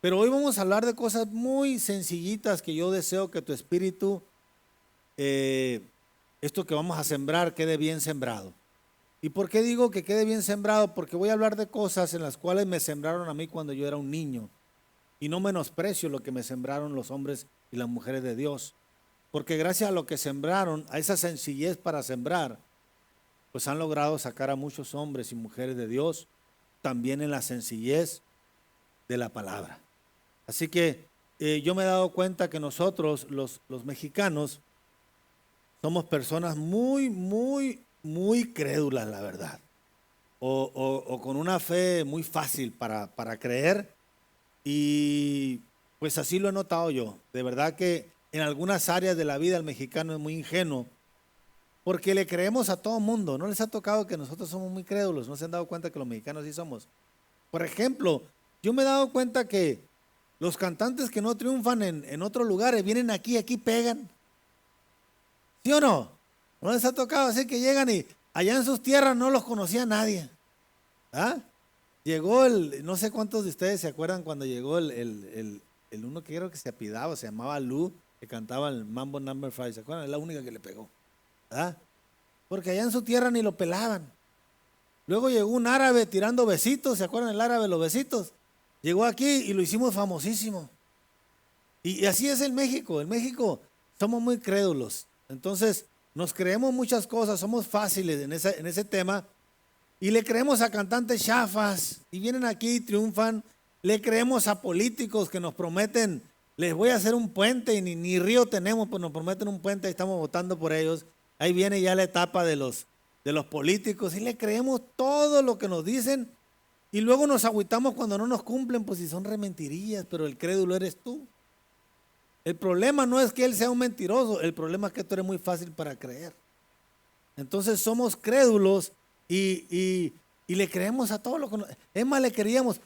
Pero hoy vamos a hablar de cosas muy sencillitas que yo deseo que tu espíritu, eh, esto que vamos a sembrar, quede bien sembrado. ¿Y por qué digo que quede bien sembrado? Porque voy a hablar de cosas en las cuales me sembraron a mí cuando yo era un niño. Y no menosprecio lo que me sembraron los hombres y las mujeres de Dios. Porque gracias a lo que sembraron, a esa sencillez para sembrar, pues han logrado sacar a muchos hombres y mujeres de Dios también en la sencillez de la palabra. Así que yo me he dado cuenta que nosotros, los mexicanos, somos personas muy crédulas, la verdad. O con una fe muy fácil para creer. Y pues así lo he notado yo. De verdad que en algunas áreas de la vida el mexicano es muy ingenuo porque le creemos a todo mundo. ¿No les ha tocado que nosotros somos muy crédulos? ¿No se han dado cuenta que los mexicanos sí somos? Por ejemplo, yo me he dado cuenta que los cantantes que no triunfan en otros lugares vienen aquí pegan. ¿Sí o no? ¿No les ha tocado así que llegan y allá en sus tierras no los conocía nadie? ¿Ah? Llegó no sé cuántos de ustedes se acuerdan cuando llegó el uno que creo que se apidaba, se llamaba Lu, que cantaba el Mambo Number 5, ¿se acuerdan? Es la única que le pegó, ¿verdad? Porque allá en su tierra ni lo pelaban. Luego llegó un árabe tirando besitos, ¿se acuerdan el árabe, los besitos? Llegó aquí y lo hicimos famosísimo. Y así es el México. En México somos muy crédulos. Entonces nos creemos muchas cosas, somos fáciles en ese tema. Y le creemos a cantantes chafas y vienen aquí y triunfan. Le creemos a políticos que nos prometen, les voy a hacer un puente y ni río tenemos, pues nos prometen un puente y estamos votando por ellos. Ahí viene ya la etapa de los políticos y le creemos todo lo que nos dicen y luego nos agüitamos cuando no nos cumplen, pues si son rementirillas, pero el crédulo eres tú. El problema no es que él sea un mentiroso, el problema es que tú eres muy fácil para creer. Entonces somos crédulos y le creemos a todo lo que es más, le creíamos.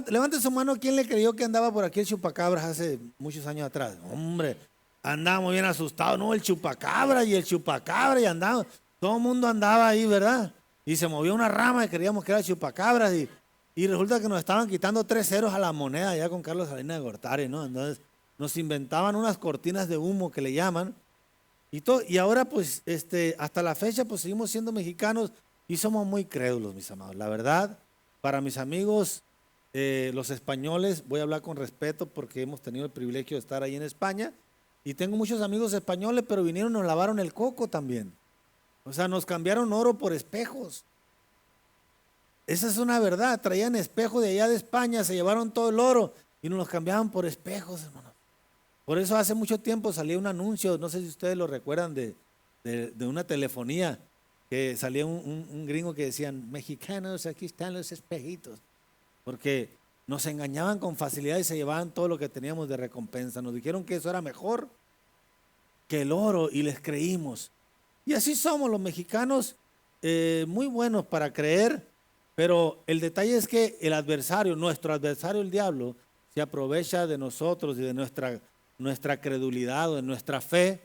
Levante su mano, ¿quién le creyó que andaba por aquí el chupacabras hace muchos años atrás? Hombre, andábamos bien asustados, ¿no? El chupacabra y andaba, todo el mundo andaba ahí, ¿verdad? Y se movió una rama y creíamos que era el chupacabras y resulta que nos estaban quitando 3 ceros a la moneda ya con Carlos Salinas de Gortari, ¿no? Entonces nos inventaban unas cortinas de humo que le llaman y ahora pues hasta la fecha pues seguimos siendo mexicanos y somos muy crédulos, mis amados. La verdad, para mis amigos, los españoles, voy a hablar con respeto porque hemos tenido el privilegio de estar ahí en España y tengo muchos amigos españoles, pero vinieron y nos lavaron el coco también. O sea, nos cambiaron oro por espejos. Esa es una verdad, traían espejos de allá de España, se llevaron todo el oro y nos los cambiaban por espejos, hermano. Por eso hace mucho tiempo salía un anuncio, no sé si ustedes lo recuerdan, de una telefonía, que salía un gringo que decían, mexicanos, aquí están los espejitos, porque nos engañaban con facilidad y se llevaban todo lo que teníamos de recompensa. Nos dijeron que eso era mejor que el oro y les creímos. Y así somos los mexicanos, muy buenos para creer, pero el detalle es que el adversario, nuestro adversario, el diablo, se aprovecha de nosotros y de nuestra credulidad o de nuestra fe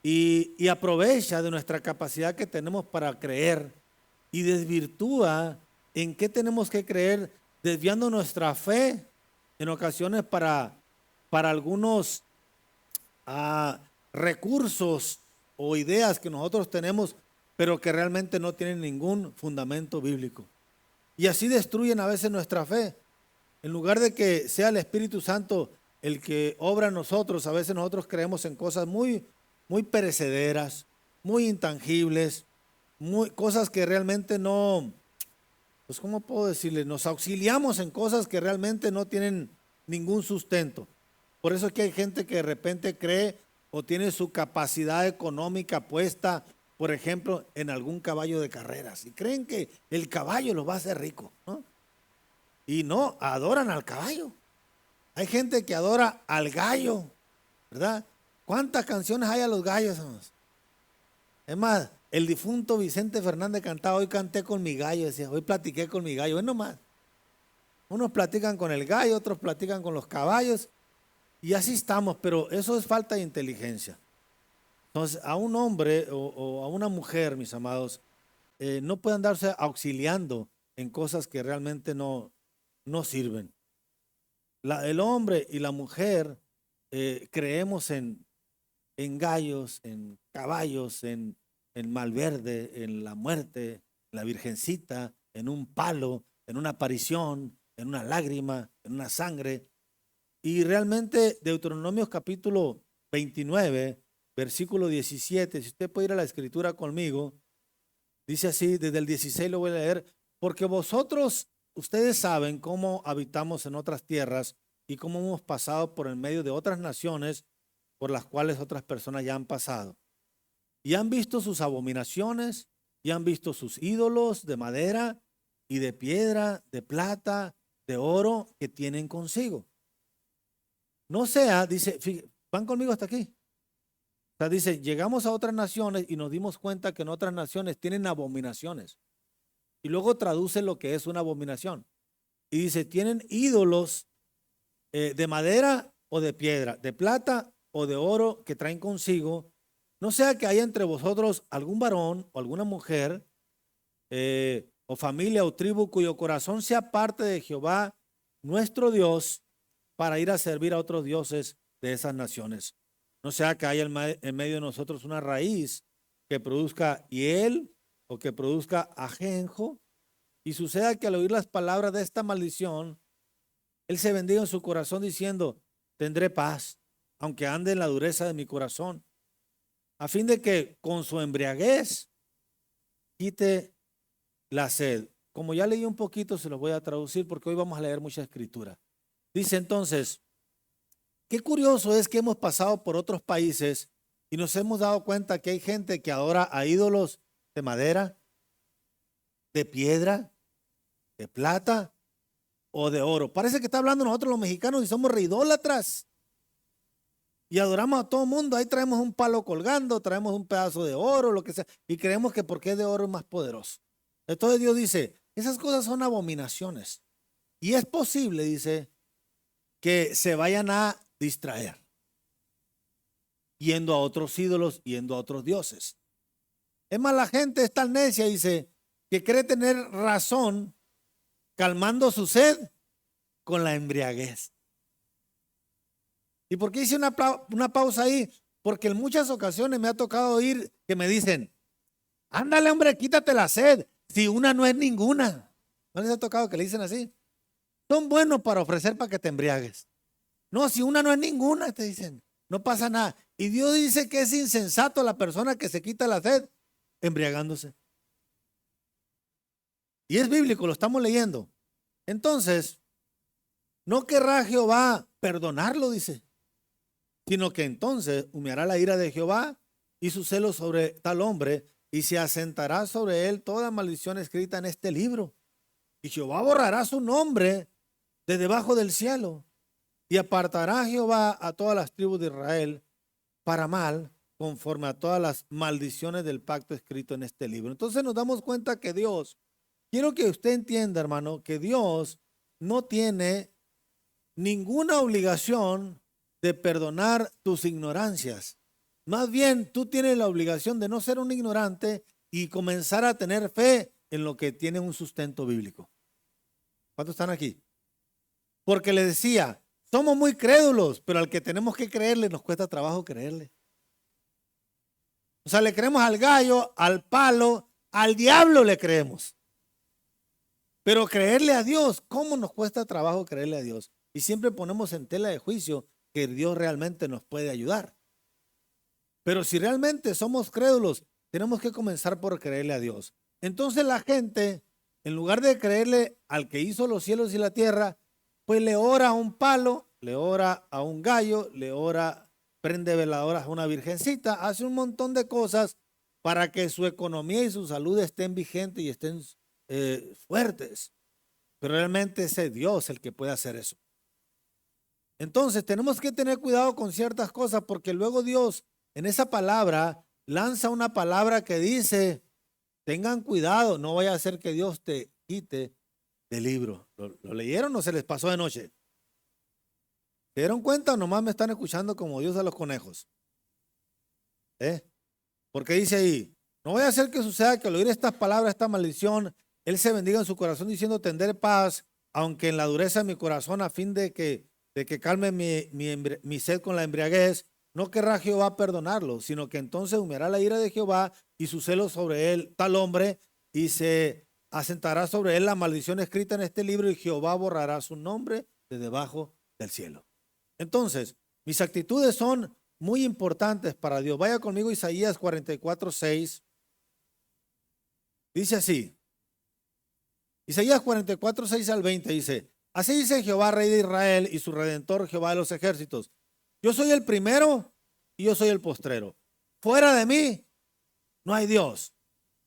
y aprovecha de nuestra capacidad que tenemos para creer y desvirtúa en qué tenemos que creer, desviando nuestra fe en ocasiones para algunos recursos o ideas que nosotros tenemos, pero que realmente no tienen ningún fundamento bíblico. Y así destruyen a veces nuestra fe. En lugar de que sea el Espíritu Santo el que obra en nosotros, a veces nosotros creemos en cosas muy perecederas, muy intangibles, cosas que realmente no, pues ¿cómo puedo decirle? Nos auxiliamos en cosas que realmente no tienen ningún sustento. Por eso es que hay gente que de repente cree o tiene su capacidad económica puesta, por ejemplo, en algún caballo de carreras y creen que el caballo los va a hacer rico, ¿no? Y no, adoran al caballo. Hay gente que adora al gallo, ¿verdad? ¿Cuántas canciones hay a los gallos, hermanos? Es más, el difunto Vicente Fernández cantaba, hoy canté con mi gallo, decía, hoy platiqué con mi gallo, es nomás. Unos platican con el gallo, otros platican con los caballos, y así estamos, pero eso es falta de inteligencia. Entonces, a un hombre o a una mujer, mis amados, no puede andarse auxiliando en cosas que realmente no sirven. El hombre y la mujer creemos en gallos, en caballos, en Malverde, en la muerte, en la virgencita, en un palo, en una aparición, en una lágrima, en una sangre. Y realmente Deuteronomios capítulo 29, versículo 17, si usted puede ir a la escritura conmigo, dice así, desde el 16 lo voy a leer, porque ustedes saben cómo habitamos en otras tierras y cómo hemos pasado por el medio de otras naciones por las cuales otras personas ya han pasado. Y han visto sus abominaciones, y han visto sus ídolos de madera y de piedra, de plata, de oro que tienen consigo. No sea, dice, van conmigo hasta aquí. O sea, dice, llegamos a otras naciones y nos dimos cuenta que en otras naciones tienen abominaciones. Y luego traduce lo que es una abominación. Y dice, tienen ídolos de madera o de piedra, de plata o de oro que traen consigo. No sea que haya entre vosotros algún varón o alguna mujer o familia o tribu cuyo corazón sea parte de Jehová, nuestro Dios, para ir a servir a otros dioses de esas naciones. No sea que haya en medio de nosotros una raíz que produzca hiel o que produzca ajenjo, y suceda que al oír las palabras de esta maldición, él se bendiga en su corazón diciendo, tendré paz, aunque ande en la dureza de mi corazón, a fin de que con su embriaguez quite la sed. Como ya leí un poquito, se lo voy a traducir porque hoy vamos a leer mucha escritura. Dice entonces, qué curioso es que hemos pasado por otros países y nos hemos dado cuenta que hay gente que adora a ídolos de madera, de piedra, de plata o de oro. Parece que está hablando nosotros los mexicanos y somos reidólatras. Y adoramos a todo el mundo. Ahí traemos un palo colgando, traemos un pedazo de oro, lo que sea. Y creemos que porque es de oro es más poderoso. Entonces Dios dice, esas cosas son abominaciones. Y es posible, dice, que se vayan a distraer, yendo a otros ídolos, yendo a otros dioses. Es más, la gente es tan necia, dice, que cree tener razón calmando su sed con la embriaguez. ¿Y por qué hice una pausa ahí? Porque en muchas ocasiones me ha tocado oír que me dicen, ándale hombre, quítate la sed, si una no es ninguna. ¿No les ha tocado que le dicen así? Son buenos para ofrecer para que te embriagues. No, si una no es ninguna, te dicen, no pasa nada. Y Dios dice que es insensato la persona que se quita la sed embriagándose. Y es bíblico, lo estamos leyendo. Entonces, no querrá Jehová perdonarlo, dice, sino que entonces humeará la ira de Jehová y su celo sobre tal hombre, y se asentará sobre él toda maldición escrita en este libro. Y Jehová borrará su nombre de debajo del cielo. Y apartará Jehová a todas las tribus de Israel para mal, conforme a todas las maldiciones del pacto escrito en este libro. Entonces nos damos cuenta que Dios, quiero que usted entienda, hermano, que Dios no tiene ninguna obligación de perdonar tus ignorancias. Más bien, tú tienes la obligación de no ser un ignorante y comenzar a tener fe en lo que tiene un sustento bíblico. ¿Cuántos están aquí? Porque le decía, somos muy crédulos, pero al que tenemos que creerle nos cuesta trabajo creerle. O sea, le creemos al gallo, al palo, al diablo le creemos. Pero creerle a Dios, ¿cómo nos cuesta trabajo creerle a Dios? Y siempre ponemos en tela de juicio que Dios realmente nos puede ayudar. Pero si realmente somos crédulos, tenemos que comenzar por creerle a Dios. Entonces la gente, en lugar de creerle al que hizo los cielos y la tierra, pues le ora a un palo, le ora a un gallo, le ora, prende veladoras a una virgencita, hace un montón de cosas para que su economía y su salud estén vigentes y estén fuertes. Pero realmente es Dios el que puede hacer eso. Entonces tenemos que tener cuidado con ciertas cosas, porque luego Dios en esa palabra lanza una palabra que dice, tengan cuidado, no vaya a ser que Dios te quite del libro. ¿Lo leyeron o se les pasó de noche? ¿Se dieron cuenta o nomás me están escuchando como Dios a los conejos? Porque dice ahí, no vaya a ser que suceda que al oír estas palabras, esta maldición, él se bendiga en su corazón diciendo, tendré paz, aunque en la dureza de mi corazón, a fin de que de que calme mi sed con la embriaguez, no querrá Jehová perdonarlo, sino que entonces humeará la ira de Jehová y su celo sobre él, tal hombre, y se asentará sobre él la maldición escrita en este libro, y Jehová borrará su nombre de debajo del cielo. Entonces, mis actitudes son muy importantes para Dios. Vaya conmigo Isaías 44:6. Dice así. Isaías 44:6-20 dice: así dice Jehová, Rey de Israel, y su Redentor, Jehová de los ejércitos: yo soy el primero y yo soy el postrero. Fuera de mí no hay Dios.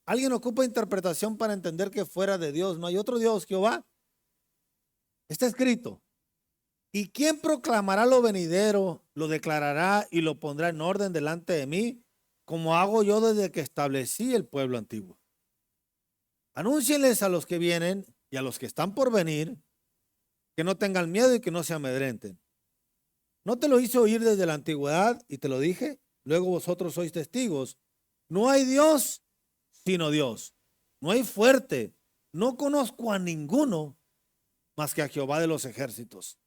¿Alguien ocupa interpretación para entender que fuera de Dios no hay otro Dios, Jehová? Está escrito. ¿Y quién proclamará lo venidero, lo declarará y lo pondrá en orden delante de mí, como hago yo desde que establecí el pueblo antiguo? Anúncienles a los que vienen y a los que están por venir, que no tengan miedo y que no se amedrenten. ¿No te lo hice oír desde la antigüedad y te lo dije? Luego vosotros sois testigos. No hay Dios sino Dios. No hay fuerte. No conozco a ninguno más que a Jehová de los ejércitos.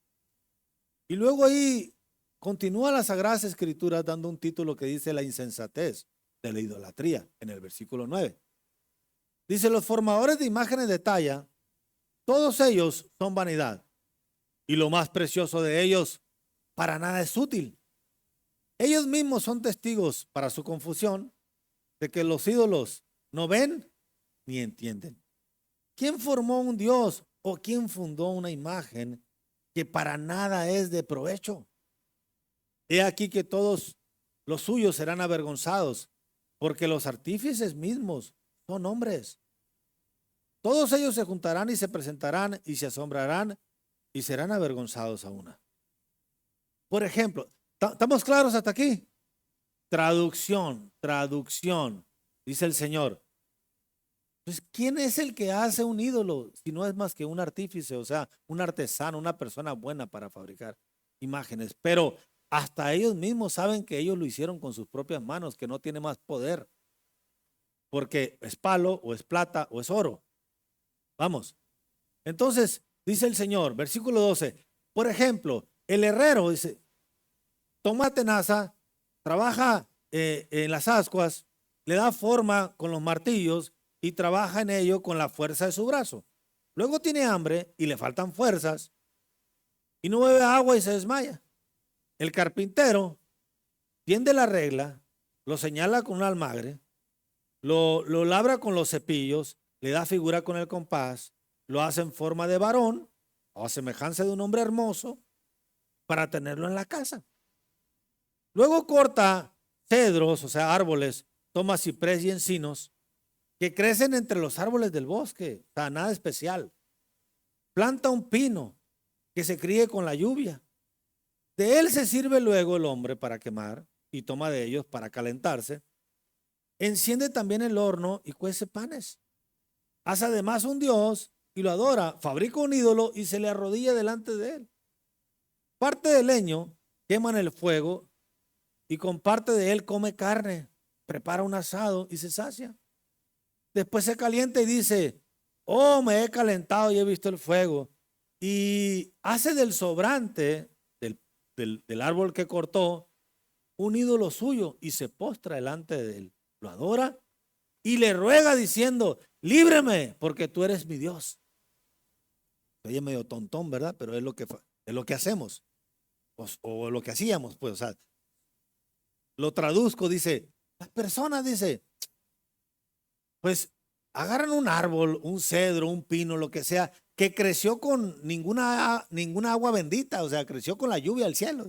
Y luego ahí continúa las Sagradas Escrituras dando un título que dice la insensatez de la idolatría en el versículo 9. Dice: los formadores de imágenes de talla, todos ellos son vanidad, y lo más precioso de ellos para nada es útil. Ellos mismos son testigos para su confusión de que los ídolos no ven ni entienden. ¿Quién formó un Dios o quién fundó una imagen que para nada es de provecho? He aquí que todos los suyos serán avergonzados, porque los artífices mismos son hombres. Todos ellos se juntarán y se presentarán y se asombrarán y serán avergonzados a una. Por ejemplo, ¿estamos claros hasta aquí? Traducción, dice el Señor. Pues, ¿quién es el que hace un ídolo si no es más que un artífice, o sea, un artesano, una persona buena para fabricar imágenes? Pero hasta ellos mismos saben que ellos lo hicieron con sus propias manos, que no tiene más poder, porque es palo o es plata o es oro. Vamos. Entonces, dice el Señor, versículo 12, por ejemplo, el herrero dice, toma tenaza, trabaja en las ascuas, le da forma con los martillos y trabaja en ello con la fuerza de su brazo. Luego tiene hambre y le faltan fuerzas y no bebe agua y se desmaya. El carpintero tiende la regla, lo señala con un almagre, lo labra con los cepillos, le da figura con el compás, lo hace en forma de varón o a semejanza de un hombre hermoso para tenerlo en la casa. Luego corta cedros, o sea, árboles, toma ciprés y encinos que crecen entre los árboles del bosque, o sea, nada especial. Planta un pino que se críe con la lluvia. De él se sirve luego el hombre para quemar y toma de ellos para calentarse. Enciende también el horno y cuece panes. Hace además un dios y lo adora. Fabrica un ídolo y se le arrodilla delante de él. Parte del leño quema en el fuego y con parte de él come carne. Prepara un asado y se sacia. Después se calienta y dice, oh, me he calentado y he visto el fuego. Y hace del sobrante del árbol que cortó un ídolo suyo y se postra delante de él. Lo adora y le ruega diciendo, líbreme porque tú eres mi Dios. Oye, medio tontón, ¿verdad? Pero es lo que hacemos o lo que hacíamos, pues, o sea, lo traduzco, dice, las personas, dice, pues agarran un árbol, un cedro, un pino, lo que sea, que creció con ninguna agua bendita, o sea, creció con la lluvia del cielo.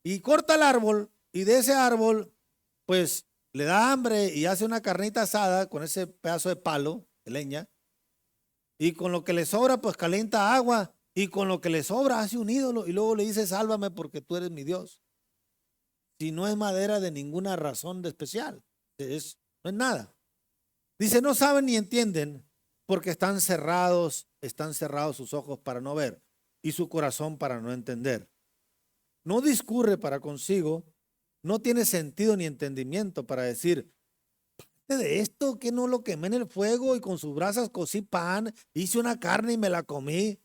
Y corta el árbol y de ese árbol, pues le da hambre y hace una carnita asada con ese pedazo de palo, de leña, y con lo que le sobra, pues calienta agua, y con lo que le sobra hace un ídolo y luego le dice, sálvame porque tú eres mi Dios. Si no es madera de ninguna razón de especial, no es nada. Dice, no saben ni entienden porque están cerrados sus ojos para no ver y su corazón para no entender. No discurre para consigo, no tiene sentido ni entendimiento para decir, de esto que no lo quemé en el fuego y con sus brasas cocí pan, hice una carne y me la comí.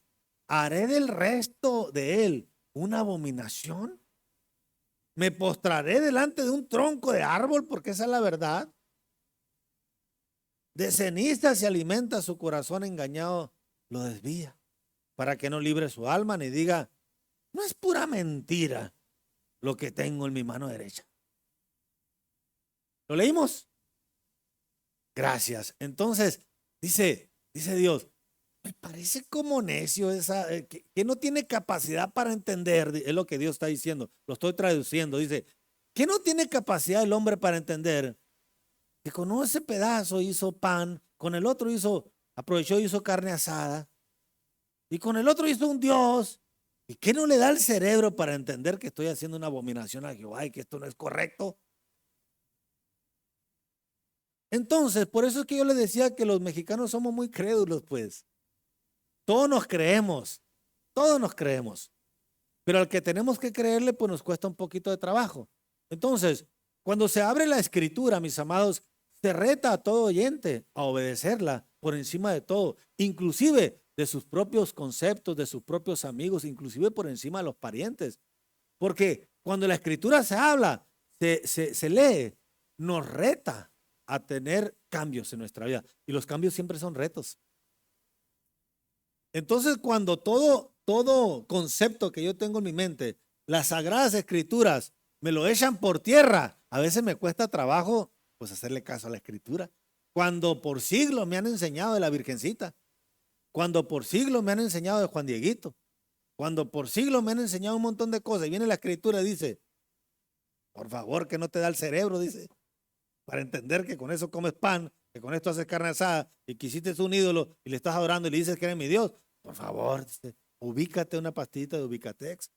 ¿haré del resto de él una abominación? ¿Me postraré delante de un tronco de árbol? Porque esa es la verdad. De ceniza se alimenta su corazón engañado, lo desvía, para que no libre su alma ni diga, no es pura mentira lo que tengo en mi mano derecha. ¿Lo leímos? Gracias. Entonces, dice Dios, me parece como necio esa, que no tiene capacidad para entender, es lo que Dios está diciendo, lo estoy traduciendo, dice, que no tiene capacidad el hombre para entender que con ese pedazo hizo pan, con el otro aprovechó y hizo carne asada, y con el otro hizo un Dios, y que no le da el cerebro para entender que estoy haciendo una abominación a Jehová y que esto no es correcto. Entonces, por eso es que yo le decía que los mexicanos somos muy crédulos, pues. Todos nos creemos, pero al que tenemos que creerle, pues nos cuesta un poquito de trabajo. Entonces, cuando se abre la escritura, mis amados, se reta a todo oyente a obedecerla por encima de todo, inclusive de sus propios conceptos, de sus propios amigos, inclusive por encima de los parientes. Porque cuando la escritura se habla, se lee, nos reta a tener cambios en nuestra vida. Y los cambios siempre son retos. Entonces, cuando todo concepto que yo tengo en mi mente, las sagradas escrituras, me lo echan por tierra, a veces me cuesta trabajo pues hacerle caso a la escritura. Cuando por siglos me han enseñado de la Virgencita, cuando por siglos me han enseñado de Juan Dieguito, cuando por siglos me han enseñado un montón de cosas, y viene la escritura y dice, por favor, que no te da el cerebro, dice, para entender que con eso comes pan, que con esto haces carne asada, y que hiciste un ídolo y le estás adorando y le dices que eres mi Dios. Por favor, dice, ubícate una pastillita de Ubicatex.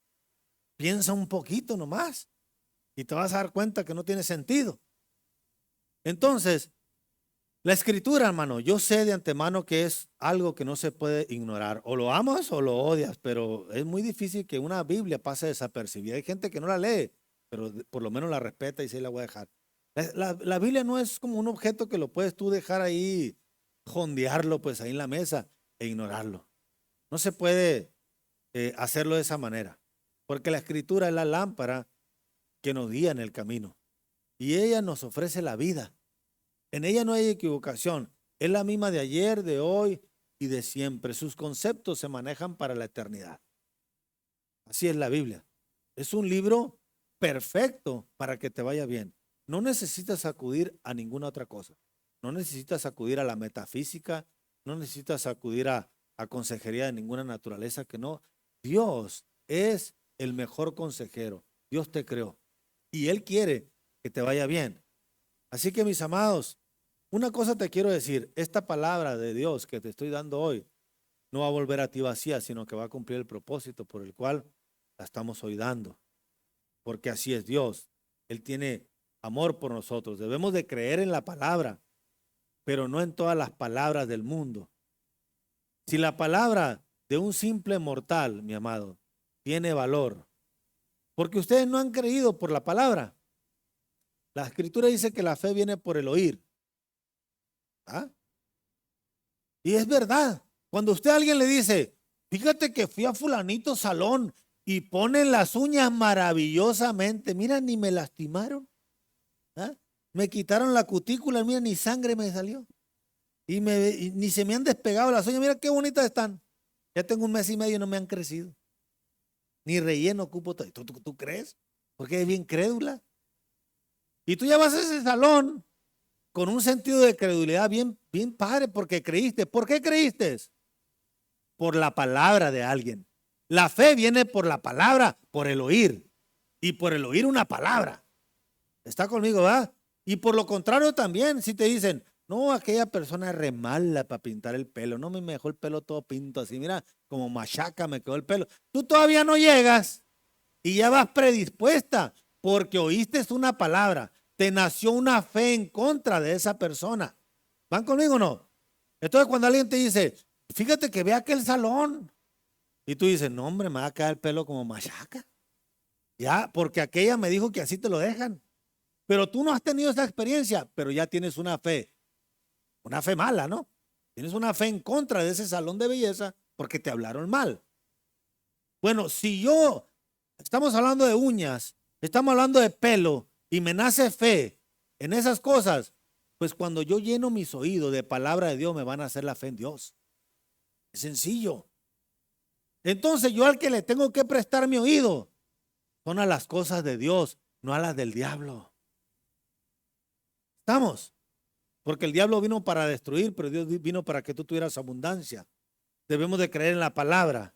Piensa un poquito nomás y te vas a dar cuenta que no tiene sentido. Entonces, la escritura, hermano, yo sé de antemano que es algo que no se puede ignorar. O lo amas o lo odias, pero es muy difícil que una Biblia pase desapercibida. Hay gente que no la lee, pero por lo menos la respeta y sí la voy a dejar. La Biblia no es como un objeto que lo puedes tú dejar ahí, jondearlo pues ahí en la mesa e ignorarlo. No se puede hacerlo de esa manera, porque la escritura es la lámpara que nos guía en el camino y ella nos ofrece la vida. En ella no hay equivocación. Es la misma de ayer, de hoy y de siempre. Sus conceptos se manejan para la eternidad. Así es la Biblia. Es un libro perfecto para que te vaya bien. No necesitas acudir a ninguna otra cosa. No necesitas acudir a la metafísica. No necesitas acudir a consejería de ninguna naturaleza que no. Dios es el mejor consejero. Dios te creó y Él quiere que te vaya bien. Así que, mis amados, una cosa te quiero decir, esta palabra de Dios que te estoy dando hoy no va a volver a ti vacía, sino que va a cumplir el propósito por el cual la estamos hoy dando. Porque así es Dios. Él tiene amor por nosotros. Debemos de creer en la palabra, pero no en todas las palabras del mundo. Si la palabra de un simple mortal, mi amado, tiene valor, porque ustedes no han creído por la palabra. La escritura dice que la fe viene por el oír. ¿Ah? Y es verdad. Cuando usted a alguien le dice, fíjate que fui a fulanito salón y ponen las uñas maravillosamente, mira, ni me lastimaron. ¿Ah? Me quitaron la cutícula, mira, ni sangre me salió. Y ni se me han despegado las uñas, mira qué bonitas están. Ya tengo 1 mes y medio y no me han crecido. Ni relleno ocupo. ¿Tú crees? Porque es bien crédula. Y tú ya vas a ese salón con un sentido de credulidad bien padre porque creíste. ¿Por qué creíste? Por la palabra de alguien. La fe viene por la palabra, por el oír. Y por el oír una palabra. ¿Está conmigo, va? Y por lo contrario también, si te dicen, no, aquella persona es re mala para pintar el pelo. No me dejó el pelo todo pinto así. Mira, como machaca me quedó el pelo. Tú todavía no llegas y ya vas predispuesta porque oíste una palabra. Te nació una fe en contra de esa persona. ¿Van conmigo o no? Entonces cuando alguien te dice, fíjate que ve aquel salón. Y tú dices, no hombre, me va a caer el pelo como machaca. Ya, porque aquella me dijo que así te lo dejan. Pero tú no has tenido esa experiencia, pero ya tienes una fe mala, ¿no? Tienes una fe en contra de ese salón de belleza porque te hablaron mal. Bueno, si yo, estamos hablando de uñas, estamos hablando de pelo y me nace fe en esas cosas, pues cuando yo lleno mis oídos de palabra de Dios me van a hacer la fe en Dios. Es sencillo. Entonces yo al que le tengo que prestar mi oído son a las cosas de Dios, no a las del diablo. ¿Estamos? Porque el diablo vino para destruir, pero Dios vino para que tú tuvieras abundancia. Debemos de creer en la palabra.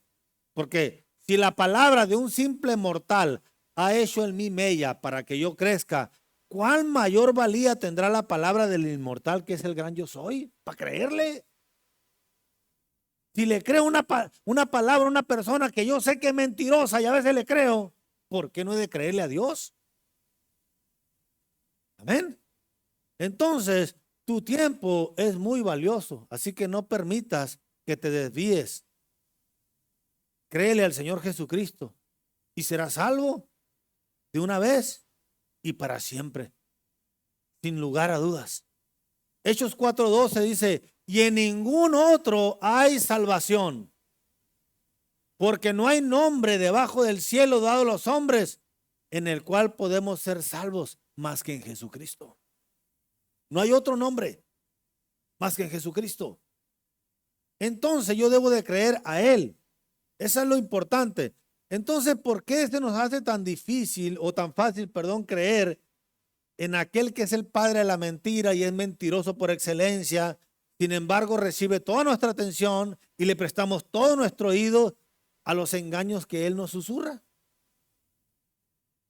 Porque si la palabra de un simple mortal ha hecho en mí mella para que yo crezca, ¿cuál mayor valía tendrá la palabra del inmortal que es el gran yo soy? Para creerle. Si le creo una palabra a una persona que yo sé que es mentirosa y a veces le creo, ¿por qué no he de creerle a Dios? Amén. Entonces, tu tiempo es muy valioso, así que no permitas que te desvíes. Créele al Señor Jesucristo y serás salvo de una vez y para siempre, sin lugar a dudas. Hechos 4:12 dice, y en ningún otro hay salvación, porque no hay nombre debajo del cielo dado a los hombres en el cual podemos ser salvos más que en Jesucristo. No hay otro nombre más que en Jesucristo. Entonces yo debo de creer a Él. Eso es lo importante. Entonces, ¿por qué se nos hace tan difícil o tan fácil, creer en aquel que es el padre de la mentira y es mentiroso por excelencia? Sin embargo, recibe toda nuestra atención y le prestamos todo nuestro oído a los engaños que Él nos susurra.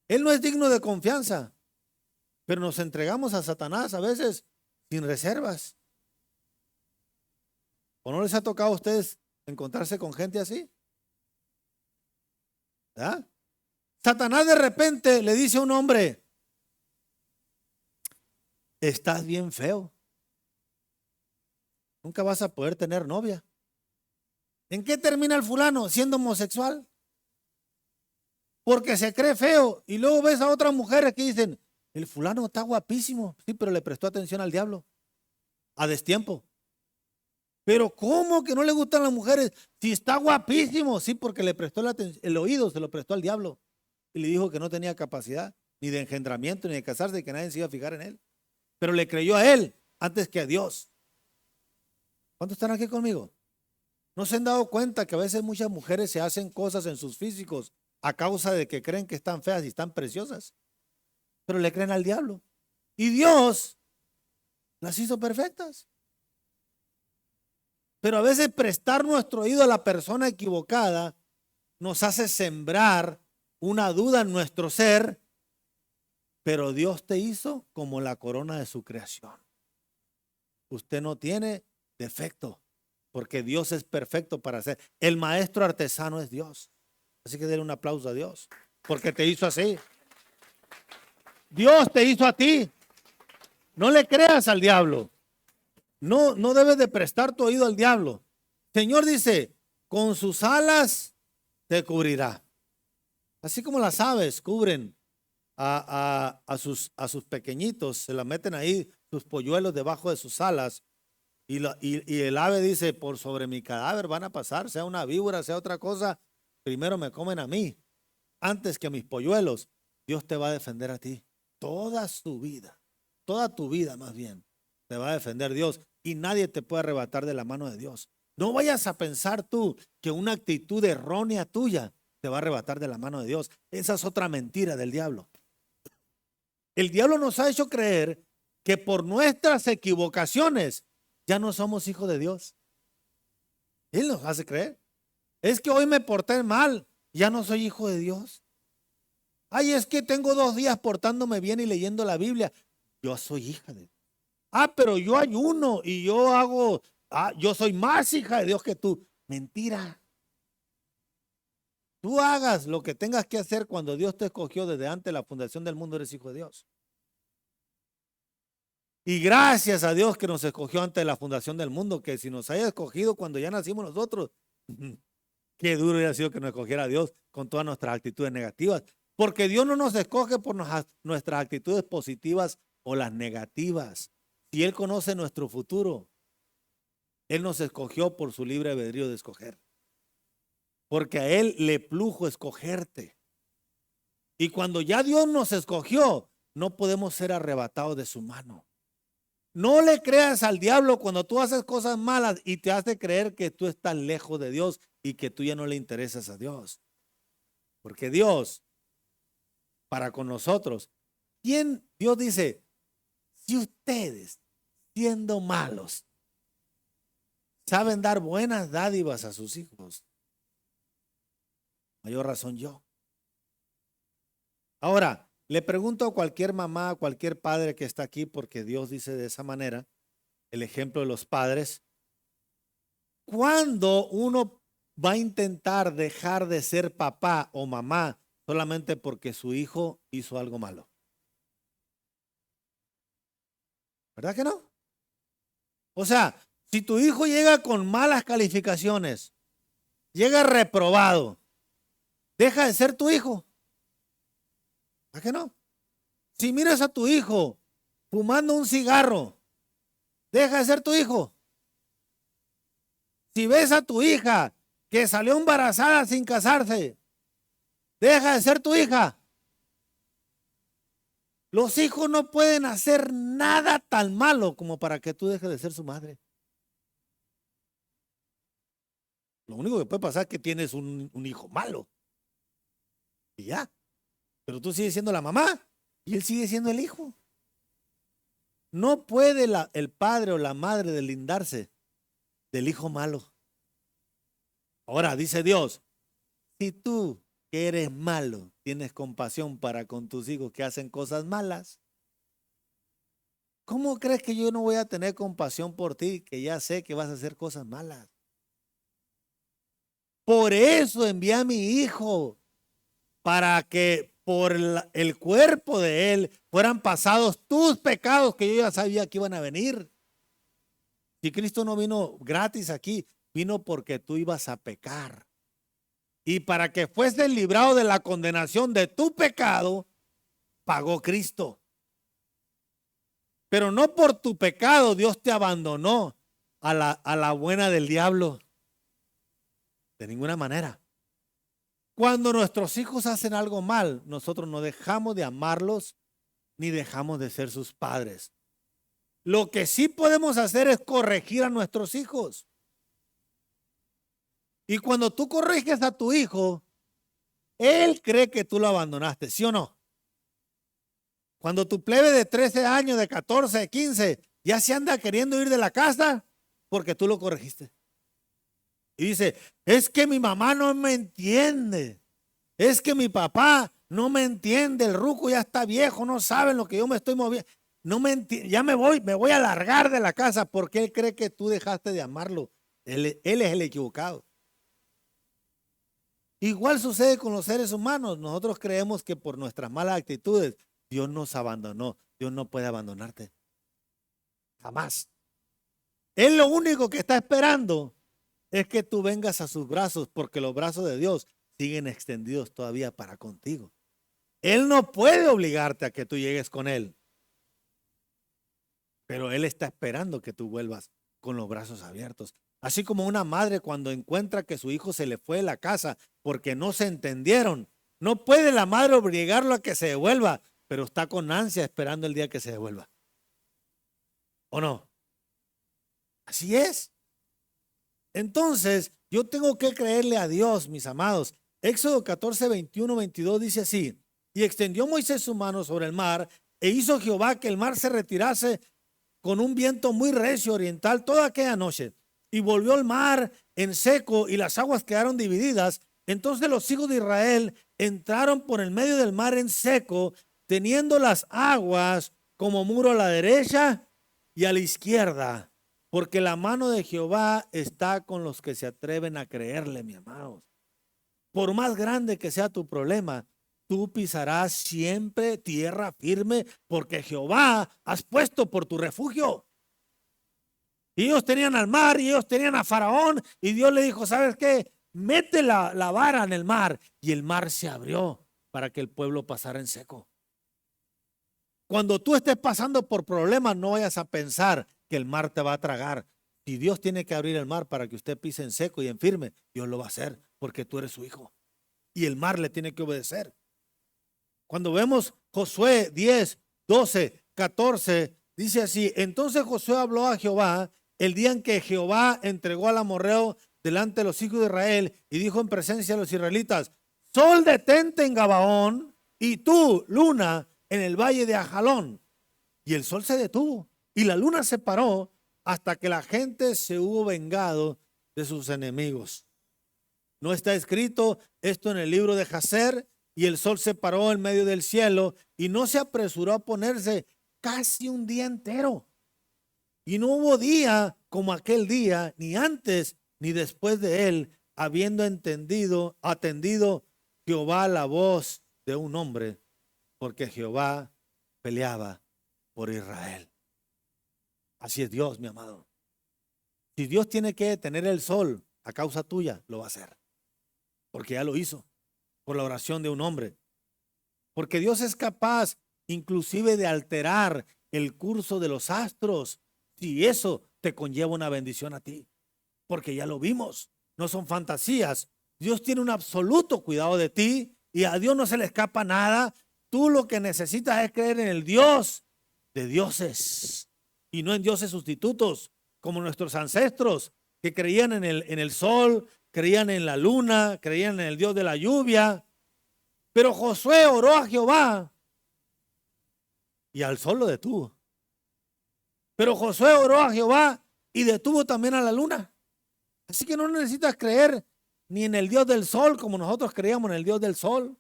Él no es digno de confianza, pero nos entregamos a Satanás a veces sin reservas. ¿O no les ha tocado a ustedes encontrarse con gente así? ¿Verdad? Satanás de repente le dice a un hombre, estás bien feo. Nunca vas a poder tener novia. ¿En qué termina el fulano? Siendo homosexual. Porque se cree feo. Y luego ves a otras mujeres que dicen, el fulano está guapísimo. Sí, pero le prestó atención al diablo. A destiempo. Pero ¿cómo que no le gustan las mujeres? Si está guapísimo. Sí, porque le prestó el oído, se lo prestó al diablo. Y le dijo que no tenía capacidad ni de engendramiento, ni de casarse, y que nadie se iba a fijar en él. Pero le creyó a él antes que a Dios. ¿Cuántos están aquí conmigo? ¿No se han dado cuenta que a veces muchas mujeres se hacen cosas en sus físicos a causa de que creen que están feas y están preciosas? Pero le creen al diablo. Y Dios las hizo perfectas. Pero a veces prestar nuestro oído a la persona equivocada nos hace sembrar una duda en nuestro ser, pero Dios te hizo como la corona de su creación. Usted no tiene defecto, porque Dios es perfecto para hacer. El maestro artesano es Dios. Así que denle un aplauso a Dios, porque te hizo así. Dios te hizo a ti. No le creas al diablo. No debes de prestar tu oído al diablo. Señor dice, con sus alas te cubrirá. Así como las aves cubren a sus pequeñitos, se la meten ahí, sus polluelos debajo de sus alas. Y el ave dice, por sobre mi cadáver van a pasar, sea una víbora, sea otra cosa, primero me comen a mí, antes que a mis polluelos. Dios te va a defender a ti. Toda tu vida más bien, te va a defender Dios. Y nadie te puede arrebatar de la mano de Dios. No vayas a pensar tú que una actitud errónea tuya te va a arrebatar de la mano de Dios. Esa es otra mentira del diablo. El diablo nos ha hecho creer que por nuestras equivocaciones ya no somos hijos de Dios. Él nos hace creer. Es que hoy me porté mal, ya no soy hijo de Dios. Ay, es que tengo 2 días portándome bien y leyendo la Biblia. Yo soy hija de Dios. Pero yo ayuno y yo soy más hija de Dios que tú. Mentira. Tú hagas lo que tengas que hacer cuando Dios te escogió desde antes de la fundación del mundo, eres hijo de Dios. Y gracias a Dios que nos escogió antes de la fundación del mundo, que si nos haya escogido cuando ya nacimos nosotros, qué duro hubiera sido que nos escogiera Dios con todas nuestras actitudes negativas. Porque Dios no nos escoge por nuestras actitudes positivas o las negativas. Si Él conoce nuestro futuro, Él nos escogió por su libre albedrío de escoger. porque a Él le plujo escogerte. Y cuando ya Dios nos escogió, no podemos ser arrebatados de su mano. No le creas al diablo cuando tú haces cosas malas y te hace creer que tú estás lejos de Dios y que tú ya no le interesas a Dios. Porque Dios, para con nosotros, Dios dice, si ustedes, siendo malos, saben dar buenas dádivas a sus hijos, mayor razón yo. Ahora, le pregunto a cualquier mamá, a cualquier padre que está aquí, porque Dios dice de esa manera, el ejemplo de los padres, ¿cuándo uno va a intentar dejar de ser papá o mamá solamente porque su hijo hizo algo malo? ¿Verdad que no? O sea, si tu hijo llega con malas calificaciones, llega reprobado, deja de ser tu hijo. ¿Verdad que no? Si miras a tu hijo fumando un cigarro, deja de ser tu hijo. Si ves a tu hija que salió embarazada sin casarse, deja de ser tu hija. Los hijos no pueden hacer nada tan malo como para que tú dejes de ser su madre. Lo único que puede pasar es que tienes un hijo malo. Y ya. Pero tú sigues siendo la mamá y él sigue siendo el hijo. No puede el padre o la madre deslindarse del hijo malo. Ahora dice Dios, si tú que eres malo tienes compasión para con tus hijos que hacen cosas malas, ¿cómo crees que yo no voy a tener compasión por ti que ya sé que vas a hacer cosas malas? Por eso envié a mi hijo, para que por el cuerpo de él fueran pasados tus pecados que yo ya sabía que iban a venir. Si Cristo no vino gratis aquí, vino porque tú ibas a pecar. Y para que fueses librado de la condenación de tu pecado, pagó Cristo. Pero no por tu pecado Dios te abandonó a la buena del diablo. De ninguna manera. Cuando nuestros hijos hacen algo mal, nosotros no dejamos de amarlos ni dejamos de ser sus padres. Lo que sí podemos hacer es corregir a nuestros hijos. Y cuando tú corriges a tu hijo, él cree que tú lo abandonaste, ¿sí o no? Cuando tu plebe de 13 años, de 14, de 15, ya se anda queriendo ir de la casa porque tú lo corregiste. Y dice, es que mi mamá no me entiende. Es que mi papá no me entiende. El ruco ya está viejo, no sabe lo que yo me estoy moviendo. No me entiende, ya me voy a largar de la casa porque él cree que tú dejaste de amarlo. Él es el equivocado. Igual sucede con los seres humanos. Nosotros creemos que por nuestras malas actitudes Dios nos abandonó. Dios no puede abandonarte. Jamás. Él lo único que está esperando es que tú vengas a sus brazos, porque los brazos de Dios siguen extendidos todavía para contigo. Él no puede obligarte a que tú llegues con él, pero él está esperando que tú vuelvas con los brazos abiertos. Así como una madre cuando encuentra que su hijo se le fue de la casa porque no se entendieron, no puede la madre obligarlo a que se devuelva, pero está con ansia esperando el día que se devuelva. ¿O no? Así es. Entonces, yo tengo que creerle a Dios, mis amados. Éxodo 14, 21, 22 dice así: y extendió Moisés su mano sobre el mar, e hizo Jehová que el mar se retirase con un viento muy recio oriental toda aquella noche. Y volvió el mar en seco, y las aguas quedaron divididas. Entonces los hijos de Israel entraron por el medio del mar en seco, teniendo las aguas como muro a la derecha y a la izquierda. Porque la mano de Jehová está con los que se atreven a creerle, mi amados. Por más grande que sea tu problema, tú pisarás siempre tierra firme, porque Jehová has puesto por tu refugio. Y ellos tenían al mar, y ellos tenían a Faraón, y Dios le dijo, ¿sabes qué? Mete la vara en el mar, y el mar se abrió para que el pueblo pasara en seco. Cuando tú estés pasando por problemas, no vayas a pensar que el mar te va a tragar. Si Dios tiene que abrir el mar para que usted pise en seco y en firme, Dios lo va a hacer, porque tú eres su hijo. Y el mar le tiene que obedecer. Cuando vemos Josué 10, 12, 14, dice así: entonces Josué habló a Jehová el día en que Jehová entregó al amorreo delante de los hijos de Israel y dijo en presencia de los israelitas: sol, detente en Gabaón, y tú, luna, en el valle de Ajalón. Y el sol se detuvo y la luna se paró hasta que la gente se hubo vengado de sus enemigos. ¿No está escrito esto en el libro de Jacer? Y el sol se paró en medio del cielo y no se apresuró a ponerse casi un día entero. Y no hubo día como aquel día, ni antes ni después de él, habiendo atendido Jehová la voz de un hombre, porque Jehová peleaba por Israel. Así es Dios, mi amado. Si Dios tiene que detener el sol a causa tuya, lo va a hacer, porque ya lo hizo por la oración de un hombre. Porque Dios es capaz inclusive de alterar el curso de los astros, si eso te conlleva una bendición a ti, porque ya lo vimos, no son fantasías. Dios tiene un absoluto cuidado de ti y a Dios no se le escapa nada. Tú lo que necesitas es creer en el Dios de dioses y no en dioses sustitutos, como nuestros ancestros que creían en el sol, creían en la luna, creían en el Dios de la lluvia. Pero Josué oró a Jehová y al sol lo detuvo. Pero Josué oró a Jehová y detuvo también a la luna. Así que no necesitas creer ni en el Dios del sol, como nosotros creíamos en el Dios del sol,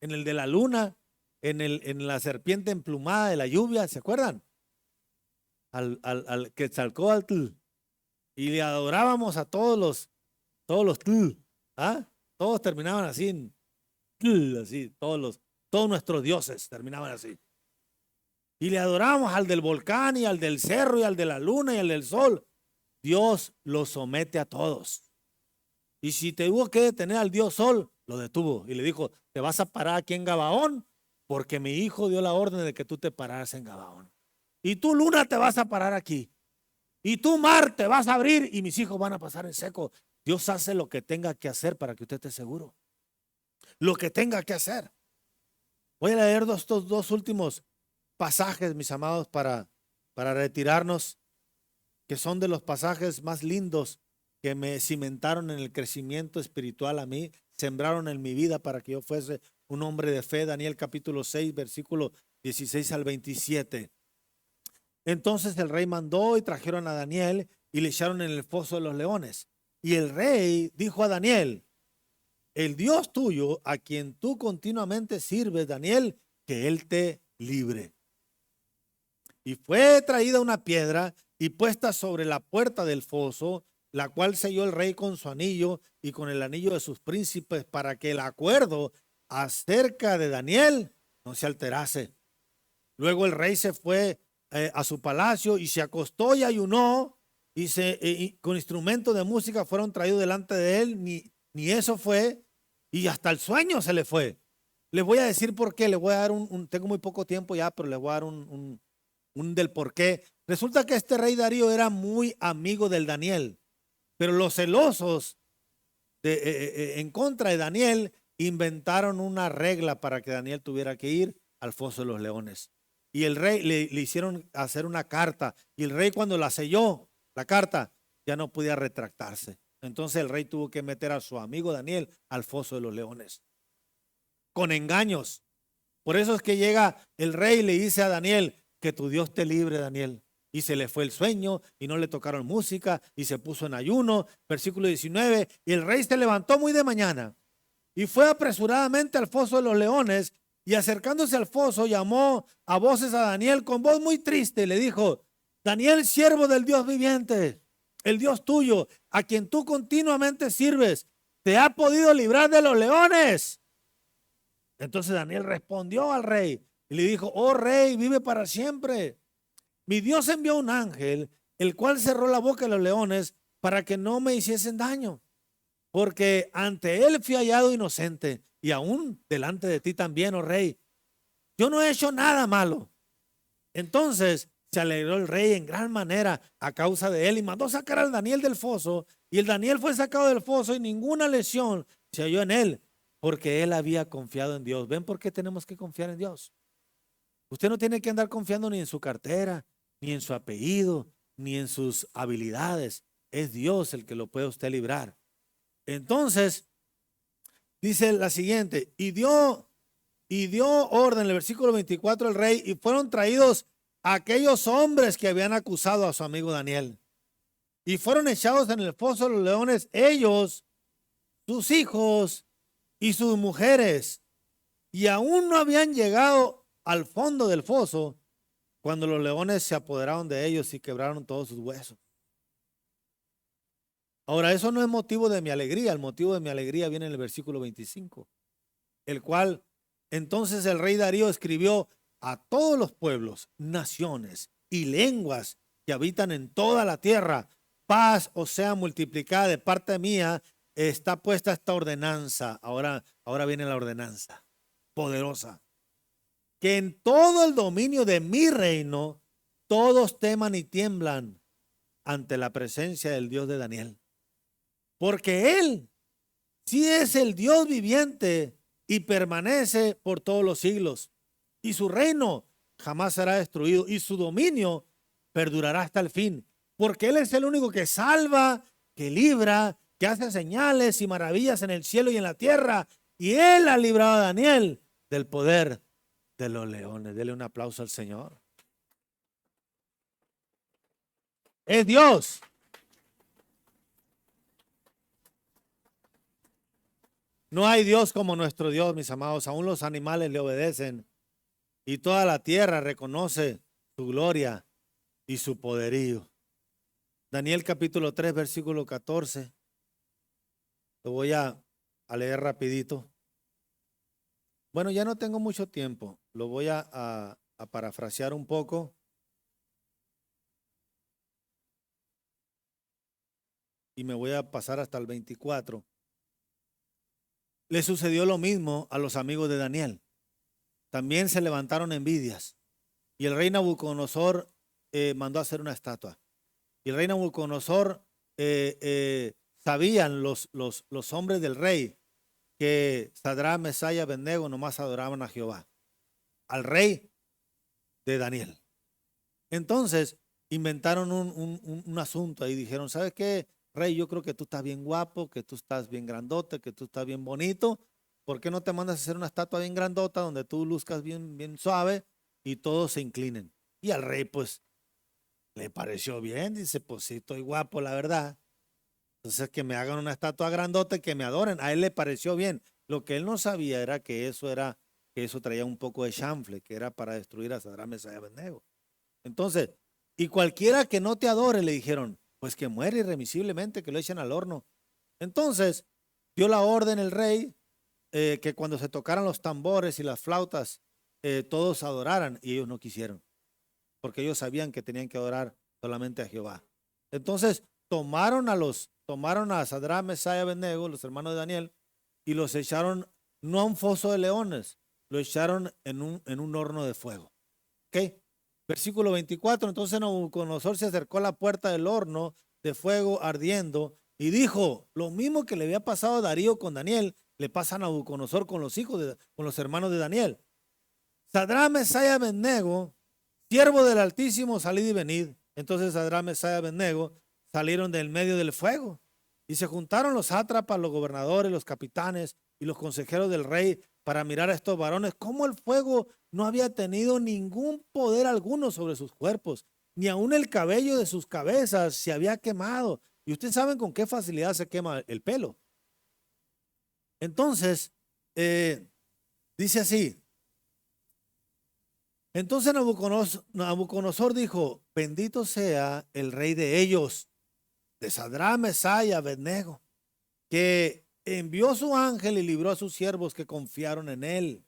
en el de la luna, en la serpiente emplumada de la lluvia. ¿Se acuerdan? Al Quetzalcóatl. Y le adorábamos a todos los ¿ah? Todos terminaban así, así, todos nuestros dioses terminaban así. Y le adorábamos al del volcán y al del cerro y al de la luna y al del sol. Dios los somete a todos. Y si tuvo que detener al Dios sol, lo detuvo y le dijo: te vas a parar aquí en Gabaón, porque mi hijo dio la orden de que tú te pararas en Gabaón. Y tú, luna, te vas a parar aquí. Y tú, mar, te vas a abrir y mis hijos van a pasar en seco. Dios hace lo que tenga que hacer para que usted esté seguro. Lo que tenga que hacer. Voy a leer estos dos últimos pasajes, mis amados, para retirarnos, que son de los pasajes más lindos que me cimentaron en el crecimiento espiritual a mí, sembraron en mi vida para que yo fuese un hombre de fe. Daniel capítulo 6, versículo 16 al 27. Entonces el rey mandó y trajeron a Daniel y le echaron en el foso de los leones. Y el rey dijo a Daniel: el Dios tuyo, a quien tú continuamente sirves, Daniel, que él te libre. Y fue traída una piedra y puesta sobre la puerta del foso, la cual selló el rey con su anillo y con el anillo de sus príncipes, para que el acuerdo acerca de Daniel no se alterase. Luego el rey se fue a su palacio y se acostó y ayunó, y con instrumentos de música fueron traídos delante de él, ni eso fue, y hasta el sueño se le fue. Les voy a decir por qué. Les voy a dar tengo muy poco tiempo ya, pero les voy a dar un del por qué. Resulta que este rey Darío era muy amigo del Daniel, pero los celosos en contra de Daniel inventaron una regla para que Daniel tuviera que ir al foso de los leones. Y el rey le hicieron hacer una carta, y el rey, cuando la selló, la carta, ya no podía retractarse. Entonces el rey tuvo que meter a su amigo Daniel al foso de los leones con engaños. Por eso es que llega el rey y le dice a Daniel: que tu Dios te libre, Daniel. Y se le fue el sueño y no le tocaron música y se puso en ayuno. Versículo 19: y el rey se levantó muy de mañana y fue apresuradamente al foso de los leones, y acercándose al foso llamó a voces a Daniel con voz muy triste y le dijo: Daniel, siervo del Dios viviente, el Dios tuyo, a quien tú continuamente sirves, ¿te ha podido librar de los leones? Entonces Daniel respondió al rey y le dijo: oh rey, vive para siempre. Mi Dios envió un ángel, el cual cerró la boca de los leones para que no me hiciesen daño, porque ante él fui hallado inocente, y aún delante de ti también, oh rey. Yo no he hecho nada malo. Entonces se alegró el rey en gran manera a causa de él, y mandó sacar al Daniel del foso, y el Daniel fue sacado del foso, y ninguna lesión se halló en él, porque él había confiado en Dios. ¿Ven por qué tenemos que confiar en Dios? Usted no tiene que andar confiando ni en su cartera, ni en su apellido, ni en sus habilidades. Es Dios el que lo puede usted librar. Entonces, dice la siguiente, y dio orden, en el versículo 24, el rey, y fueron traídos aquellos hombres que habían acusado a su amigo Daniel. Y fueron echados en el foso de los leones, ellos, sus hijos y sus mujeres. Y aún no habían llegado al fondo del foso cuando los leones se apoderaron de ellos y quebraron todos sus huesos. Ahora, eso no es motivo de mi alegría. El motivo de mi alegría viene en el versículo 25, el cual entonces el rey Darío escribió a todos los pueblos, naciones y lenguas que habitan en toda la tierra: paz os sea multiplicada de parte mía, está puesta esta ordenanza. Ahora viene la ordenanza poderosa, que en todo el dominio de mi reino todos teman y tiemblan ante la presencia del Dios de Daniel, porque él sí es el Dios viviente y permanece por todos los siglos, y su reino jamás será destruido, y su dominio perdurará hasta el fin, porque él es el único que salva, que libra, que hace señales y maravillas en el cielo y en la tierra, y él ha librado a Daniel del poder de los leones. Dele un aplauso al Señor. Es Dios. No hay Dios como nuestro Dios, mis amados. Aún los animales le obedecen y toda la tierra reconoce su gloria y su poderío. Daniel capítulo 3, versículo 14. Lo voy a leer rapidito. Bueno, ya no tengo mucho tiempo. Lo voy a parafrasear un poco. Y me voy a pasar hasta el 24. Le sucedió lo mismo a los amigos de Daniel. También se levantaron envidias. Y el rey Nabucodonosor mandó a hacer una estatua. Y el rey Nabucodonosor sabían los hombres del rey que Sadrach, Mesach y Abednego nomás adoraban a Jehová, al rey de Daniel. Entonces inventaron un asunto ahí. Dijeron: ¿sabes qué, rey? Yo creo que tú estás bien guapo, que tú estás bien grandote, que tú estás bien bonito. ¿Por qué no te mandas a hacer una estatua bien grandota donde tú luzcas bien suave y todos se inclinen? Y al rey pues le pareció bien. Dice: pues sí, estoy guapo, la verdad. Entonces que me hagan una estatua grandota y que me adoren. A él le pareció bien. Lo que él no sabía era que eso traía un poco de chanfle, que era para destruir a Sadrach, Mesach y Abednego. Entonces, y cualquiera que no te adore, le dijeron, pues que muere irremisiblemente, que lo echen al horno. Entonces dio la orden el rey que cuando se tocaran los tambores y las flautas, todos adoraran, y ellos no quisieron, porque ellos sabían que tenían que adorar solamente a Jehová. Entonces tomaron a Sadrach, Mesach y Abednego, los hermanos de Daniel, y los echaron no a un foso de leones, lo echaron en un horno de fuego. ¿Ok? Versículo 24, entonces Nabucodonosor se acercó a la puerta del horno de fuego ardiendo y dijo: lo mismo que le había pasado a Darío con Daniel, le pasa a Nabucodonosor con con los hermanos de Daniel. Sadrach, Mesach y Abednego, siervo del Altísimo, salid y venid. Entonces Sadrach, Mesach y Abednego salieron del medio del fuego y se juntaron los sátrapas, los gobernadores, los capitanes y los consejeros del rey para mirar a estos varones, cómo el fuego no había tenido ningún poder alguno sobre sus cuerpos, ni aun el cabello de sus cabezas se había quemado. Y ustedes saben con qué facilidad se quema el pelo. Entonces, dice así: entonces Nabucodonosor dijo: bendito sea el rey de ellos, de Sadrach, Mesach y Abednego, que envió su ángel y libró a sus siervos que confiaron en él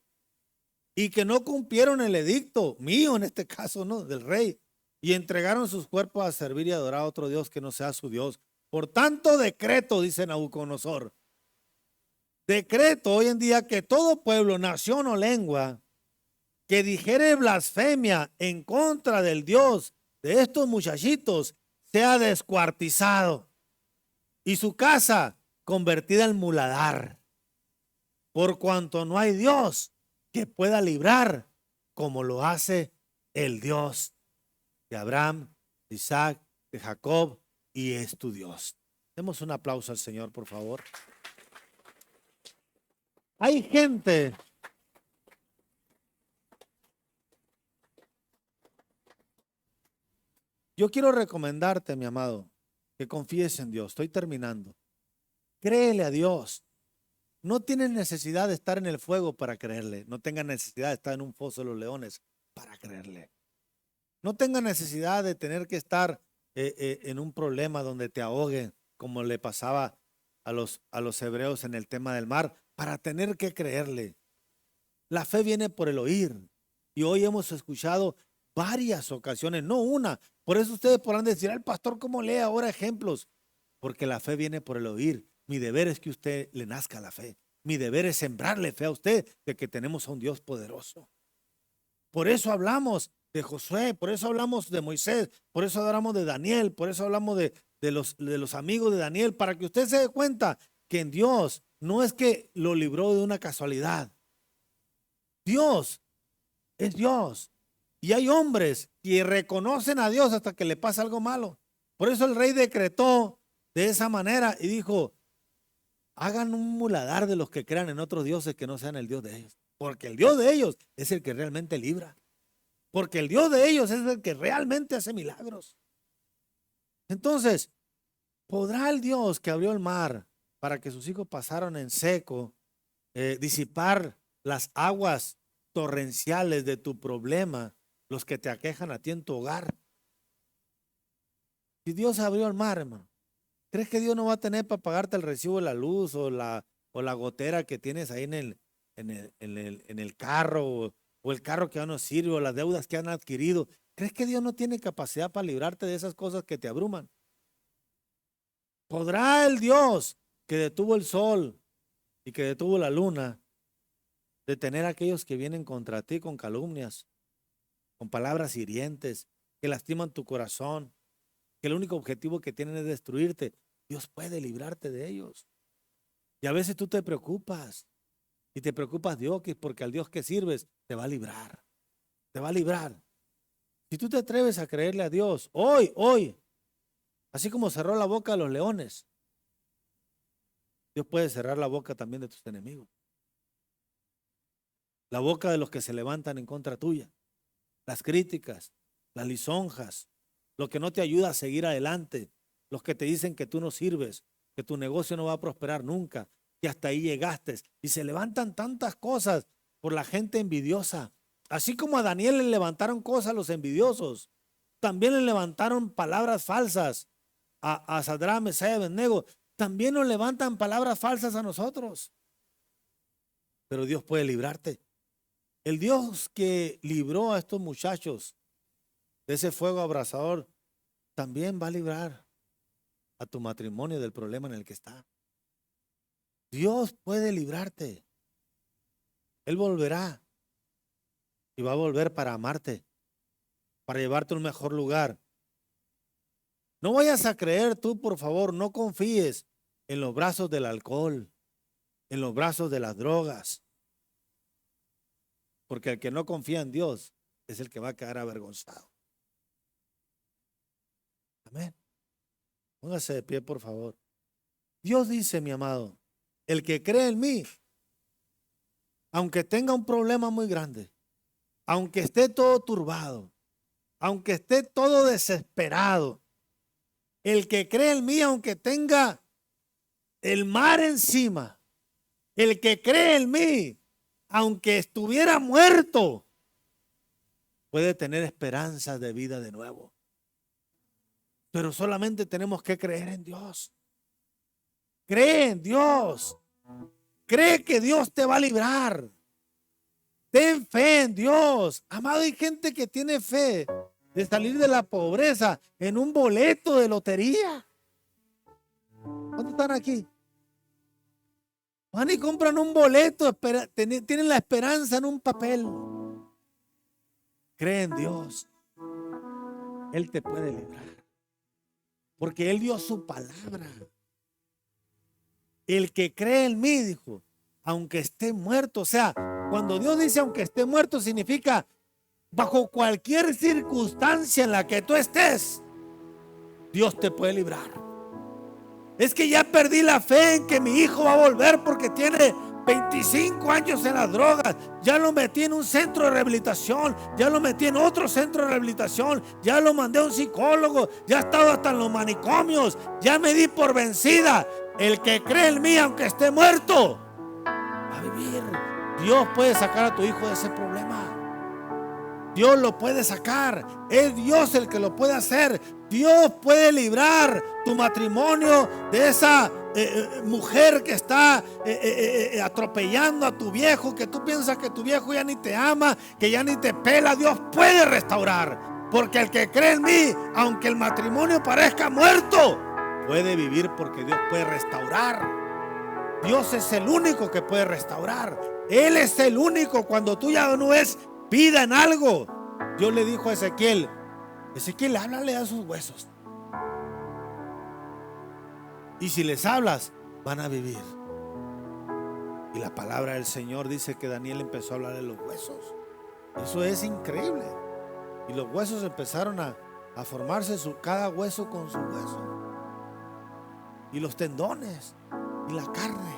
y que no cumplieron el edicto mío, en este caso, ¿no?, del rey, y entregaron sus cuerpos a servir y adorar a otro Dios que no sea su Dios. Por tanto decreto, dice Nabucodonosor, decreto hoy en día que todo pueblo, nación o lengua que dijere blasfemia en contra del Dios de estos muchachitos sea descuartizado y su casa convertida en muladar. por cuanto no hay Dios que pueda librar como lo hace el Dios de Abraham, de Isaac, de Jacob, y es tu Dios. Demos un aplauso al Señor, por favor. Hay gente Yo quiero recomendarte, mi amado, que confíes en Dios. Estoy terminando. Créele a Dios. No tienes necesidad de estar en el fuego para creerle. No tengas necesidad de estar en un foso de los leones para creerle. No tengas necesidad de tener que estar en un problema donde te ahoguen, como le pasaba a los hebreos en el tema del mar, para tener que creerle. La fe viene por el oír. Y hoy hemos escuchado varias ocasiones, no una. Por eso ustedes podrán decir, al pastor, ¿cómo lee ahora ejemplos? Porque la fe viene por el oír. Mi deber es que usted le nazca la fe. Mi deber es sembrarle fe a usted de que tenemos a un Dios poderoso. Por eso hablamos de Josué, por eso hablamos de Moisés, por eso hablamos de Daniel, por eso hablamos de los amigos de Daniel, para que usted se dé cuenta que en Dios no es que lo libró de una casualidad. Dios es Dios. Y hay hombres que reconocen a Dios hasta que le pasa algo malo. Por eso el rey decretó de esa manera y dijo, hagan un muladar de los que crean en otros dioses que no sean el Dios de ellos. Porque el Dios de ellos es el que realmente libra. Porque el Dios de ellos es el que realmente hace milagros. Entonces, ¿podrá el Dios que abrió el mar para que sus hijos pasaran en seco, disipar las aguas torrenciales de tu problema, los que te aquejan a ti en tu hogar? Si Dios abrió el mar, hermano, ¿crees que Dios no va a tener para pagarte el recibo de la luz o la gotera que tienes ahí en el carro o el carro que ya no sirve o las deudas que han adquirido? ¿Crees que Dios no tiene capacidad para librarte de esas cosas que te abruman? ¿Podrá el Dios que detuvo el sol y que detuvo la luna detener a aquellos que vienen contra ti con calumnias, con palabras hirientes, que lastiman tu corazón, que el único objetivo que tienen es destruirte? Dios puede librarte de ellos. Y a veces tú te preocupas y te preocupas Dios, porque al Dios que sirves te va a librar, te va a librar. Si tú te atreves a creerle a Dios, hoy, así como cerró la boca a los leones, Dios puede cerrar la boca también de tus enemigos. La boca de los que se levantan en contra tuya. Las críticas, las lisonjas, lo que no te ayuda a seguir adelante, los que te dicen que tú no sirves, que tu negocio no va a prosperar nunca, que hasta ahí llegaste. Y se levantan tantas cosas por la gente envidiosa. Así como a Daniel le levantaron cosas a los envidiosos, también le levantaron palabras falsas a Sadrach, Mesach y Abednego. También nos levantan palabras falsas a nosotros. Pero Dios puede librarte. El Dios que libró a estos muchachos de ese fuego abrasador también va a librar a tu matrimonio del problema en el que está. Dios puede librarte. Él volverá y va a volver para amarte, para llevarte a un mejor lugar. No vayas a creer tú, por favor, no confíes en los brazos del alcohol, en los brazos de las drogas, porque el que no confía en Dios es el que va a quedar avergonzado. Amén. Póngase de pie, por favor. Dios dice, mi amado, el que cree en mí, aunque tenga un problema muy grande, aunque esté todo turbado, aunque esté todo desesperado, el que cree en mí, aunque tenga el mar encima, el que cree en mí, aunque estuviera muerto, puede tener esperanzas de vida de nuevo. Pero solamente tenemos que creer en Dios. Cree en Dios. Cree que Dios te va a librar. Ten fe en Dios. Amado, hay gente que tiene fe de salir de la pobreza en un boleto de lotería. ¿Cuántos están aquí? Van y compran un boleto, tienen la esperanza en un papel. Cree en Dios. Él te puede librar. Porque Él dio su palabra. El que cree en mí, dijo, aunque esté muerto. O sea, cuando Dios dice aunque esté muerto, significa bajo cualquier circunstancia en la que tú estés, Dios te puede librar. Es que ya perdí la fe en que mi hijo va a volver porque tiene 25 años en las drogas. Ya lo metí en un centro de rehabilitación, ya lo metí en otro centro de rehabilitación, ya lo mandé a un psicólogo, ya he estado hasta en los manicomios, ya me di por vencida. El que cree en mí, aunque esté muerto, va a vivir. Dios puede sacar a tu hijo de ese problema. Dios lo puede sacar. Es Dios el que lo puede hacer. Dios puede librar tu matrimonio de esa mujer que está atropellando a tu viejo, que tú piensas que tu viejo ya ni te ama, que ya ni te pela. Dios puede restaurar, porque el que cree en mí, aunque el matrimonio parezca muerto, puede vivir, porque Dios puede restaurar. Dios es el único que puede restaurar. Él es el único. Cuando tú ya no ves vida en algo, Dios le dijo a Ezequiel: Ezequiel, háblale a sus huesos, y si les hablas, van a vivir. Y la palabra del Señor dice que Daniel empezó a hablar de los huesos. Eso es increíble. Y los huesos empezaron a formarse, cada hueso con su hueso, y los tendones y la carne,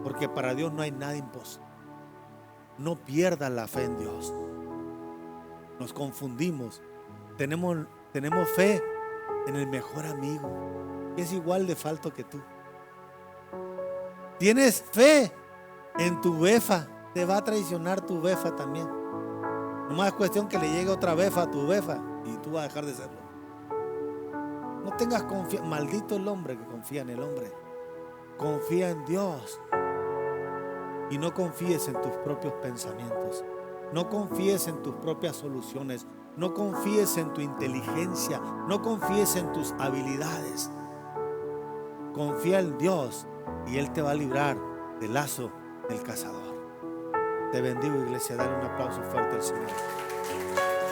porque para Dios no hay nada imposible. No pierdas la fe en Dios. Nos confundimos. Tenemos fe en el mejor amigo, que es igual de falto que tú. Tienes fe en tu befa. Te va a traicionar tu befa también. Nomás es cuestión que le llegue otra befa a tu befa y tú vas a dejar de serlo. No tengas confianza. Maldito el hombre que confía en el hombre. Confía en Dios. Y no confíes en tus propios pensamientos. No confíes en tus propias soluciones. No confíes en tu inteligencia. No confíes en tus habilidades. Confía en Dios y Él te va a librar del lazo del cazador. Te bendigo, iglesia. Dale un aplauso fuerte al Señor.